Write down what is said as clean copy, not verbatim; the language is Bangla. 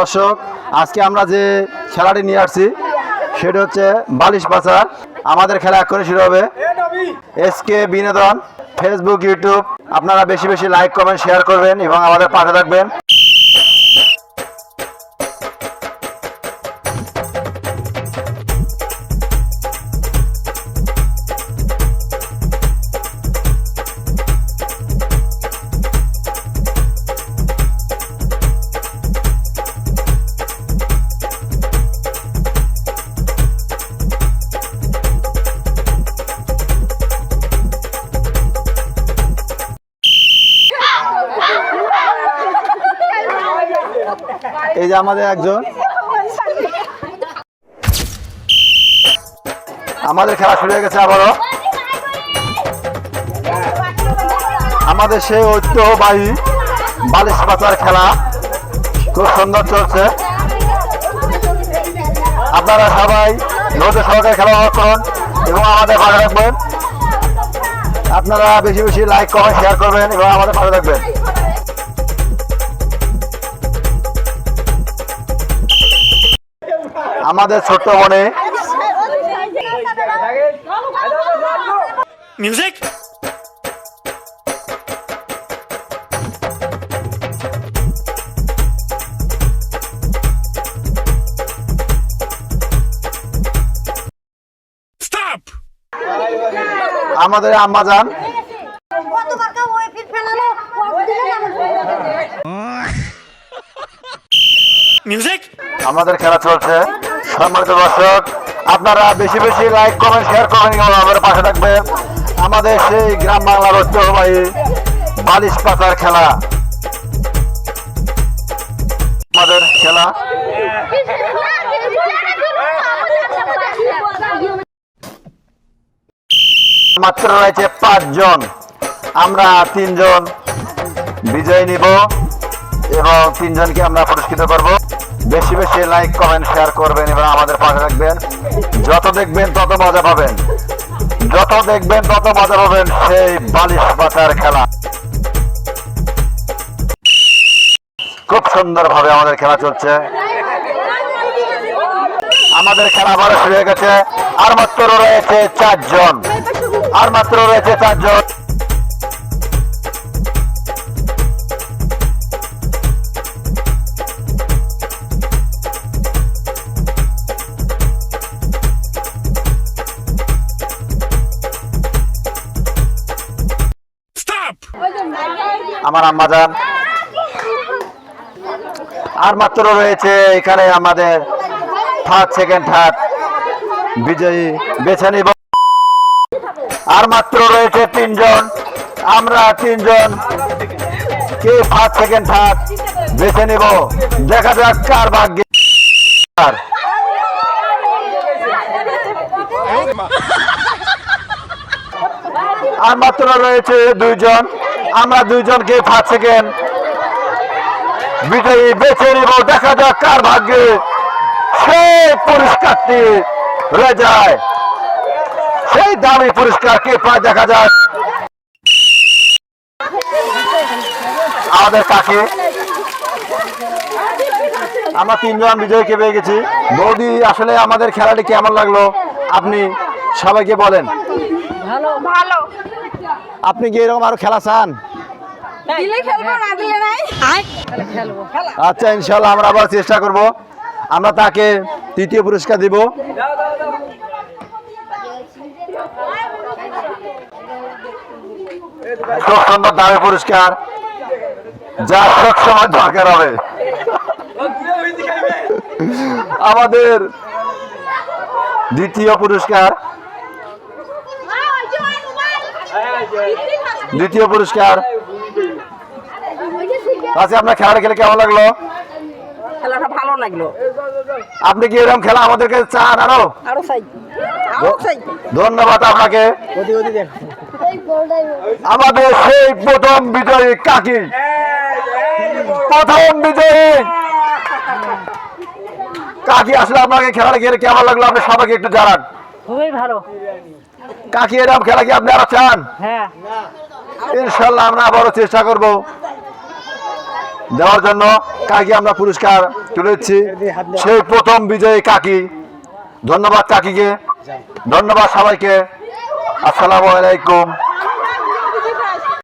দর্শক, আজকে আমরা যে খেলাটি নিয়ে আসছি সেটা হচ্ছে বালিশ পাচার। আমাদের খেলা এক্ষুনি শুরু হবে। এসকে বিনোদন ফেসবুক, ইউটিউব, আপনারা বেশি বেশি লাইক, কমেন্ট, শেয়ার করবেন এবং আমাদের পাশে থাকবেন। এই যে আমাদের একজন, আমাদের খেলা শুরু হয়ে গেছে আবারও। আমাদের সেই ঐতিহ্যবাহী বালিশ পাচার খেলা খুব সুন্দর চলছে। আপনারা সবাই ধৈর্য সহকারে খেলা উপভোগ করুন এবং আমাদের পাশে থাকবেন। আপনারা বেশি বেশি লাইক, কমেন্ট, শেয়ার করবেন এবং আমাদের পাশে থাকবেন। আমাদের ছোট্ট মনে মিউজিক স্টপ। আমাদের আম্মা যান মিউজিক আমাদের খেলা চলছে। সম্মানিত দর্শক, আপনারা বেশি বেশি লাইক, কমেন্ট, শেয়ার করবেন এবং আমাদের পাশে থাকবেন। আমাদের সেই গ্রাম বাংলার ঐতিহ্যবাহী বালিশ পাচার খেলা, আমাদের খেলা। মাত্র রয়েছে 5 জন, আমরা 3 জন বিজয় নিব এবং 3 জনকে আমরা পুরস্কৃত করব। বেশি বেশি লাইক, কমেন্ট, শেয়ার করবেন এবং আমাদের পাশে থাকবেন। যত দেখবেন তত মজা পাবেন, যত দেখবেন তত মজা পাবেন সেই বালিশ পাচার খেলা। খুব সুন্দর ভাবে আমাদের খেলা চলছে। আমাদের খেলা আবার শুরু হয়ে গেছে। আর মাত্র রয়েছে 4 জন, আর মাত্র রয়েছে 4 জন। আমার আম্মা যান, আর মাত্র রয়েছে এখানে আমাদের ফার্স্ট, সেকেন্ড, থার্ড বিজয়ী বেছে নিব। আর মাত্র রয়েছে 3 জন, আমরা 3 জন কে ফার্স্ট, সেকেন্ড, থার্ড বেছে নিব। দেখা যাক কার ভাগ্যে। আর মাত্র রয়েছে 2 জন, আমরা 2 জনকে ফার্স্ট, সেকেন্ড বিজয়ী বেছে নিব। দেখা যাক কার ভাগ্যে সেই পুরস্কারটি রয়ে যায়, সেই দামি পুরস্কার কে পায় দেখা যাক। আমাদের কাছে আমরা 3 জন বিজয়ীকে পেয়ে গেছি। বৌদি, আসলে আমাদের খেলাটি কেমন লাগলো আপনি সবাইকে বলেন। ভালো ভালো। আপনি কি এরকম আরো খেলা চান? দিলে খেলবো, না দিলে নাই। খেলবো। আচ্ছা, ইনশাল্লাহ আমরা আবার চেষ্টা করব। আমরা তাকে 3য় পুরস্কার দিব। খুব সুন্দর দামি পুরস্কার, যা সব সময় দরকার হবে। আমাদের 2য় পুরস্কার, 2য় পুরস্কার। আচ্ছা, আপনার খেলাটা খেলে কেমন লাগলো? খেলাটা ভালো লাগলো। আপনি কি এরকম খেলা আমাদেরকে চান আরো? আরো চাই, আরো চাই। ধন্যবাদ আপনাকে। আমাদের সেই প্রথম বিজয়ী কাকি, প্রথম বিজয়ী কাকি। আসলে আপনাকে খেলাটা খেলে কেমন লাগলো আপনি সবাইকে একটু জানান। খুবই ভালো। কাকি, এরকম খেলা কি আপনি আরো চান? হ্যাঁ, ইনশাল্লাহ আমরা আবারও চেষ্টা করব। দেওয়ার জন্য কাকি আমরা পুরস্কার তুলে দিচ্ছি। সেই প্রথম বিজয়ী কাকি। ধন্যবাদ কাকিকে, ধন্যবাদ সবাইকে। আসসালামু আলাইকুম।